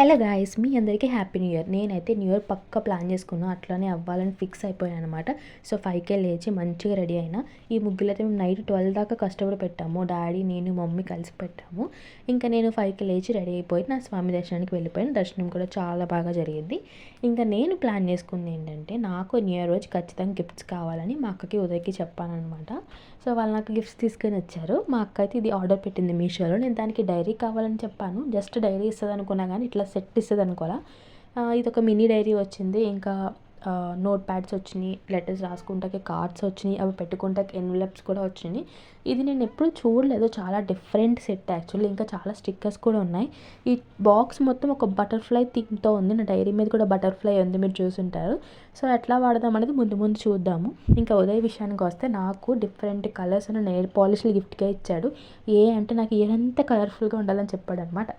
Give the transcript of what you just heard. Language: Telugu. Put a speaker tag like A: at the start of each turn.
A: హలో గాయ్స్, మీ అందరికీ హ్యాపీ న్యూ ఇయర్. నేనైతే న్యూ ఇయర్ పక్కా ప్లాన్ చేసుకున్నాను, అట్లానే అవ్వాలని ఫిక్స్ అయిపోయాను అనమాట. సో 5కే లేచి మంచిగా రెడీ అయినా. ఈ ముగ్గులైతే మేము నైట్ 12 దాకా కష్టపడి పెట్టాము. డాడీ, నేను, మమ్మీ కలిసి పెట్టాము. ఇంకా నేను 5కే లేచి రెడీ అయిపోయి నా స్వామి దర్శనానికి వెళ్ళిపోయాను. దర్శనం కూడా చాలా బాగా జరిగింది. ఇంకా నేను ప్లాన్ చేసుకుంది ఏంటంటే, నాకు న్యూ ఇయర్ రోజు ఖచ్చితంగా గిఫ్ట్స్ కావాలని మా అక్కకి, ఉదయ్కి చెప్పాను అనమాట. సో వాళ్ళు నాకు గిఫ్ట్స్ తీసుకొని వచ్చారు. మా అక్క అయితే ఇది ఆర్డర్ పెట్టింది మీషోలో. నేను దానికి డైరీ కావాలని చెప్పాను. జస్ట్ డైరీ ఇస్తుంది అనుకున్నా, కానీ ఇట్లా సెట్ ఇస్తుంది అనుకోవాలా. ఇది ఒక మినీ డైరీ వచ్చింది. ఇంకా నోట్ ప్యాడ్స్ వచ్చినాయి, లెటర్స్ రాసుకుంటాకి కార్డ్స్ వచ్చినాయి, అవి పెట్టుకుంటాకి ఎన్వలప్స్ కూడా వచ్చినాయి. ఇది నేను ఎప్పుడు చూడలేదు, చాలా డిఫరెంట్ సెట్ యాక్చువల్లీ. ఇంకా చాలా స్టిక్కర్స్ కూడా ఉన్నాయి. ఈ బాక్స్ మొత్తం ఒక బటర్ఫ్లై థీమ్తో ఉంది. నా డైరీ మీద కూడా బటర్ఫ్లై ఉంది, మీరు చూసుంటారు. సో ఎట్లా వాడదాం అనేది ముందు ముందు చూద్దాము. ఇంకా ఉదయ్ విషయానికి వస్తే, నాకు డిఫరెంట్ కలర్స్ ఉన్న నెయిల్ పాలిష్లు గిఫ్ట్గా ఇచ్చాడు. అంటే నాకు ఇయర్ అంతా కలర్ఫుల్గా ఉండాలని చెప్పాడు అనమాట.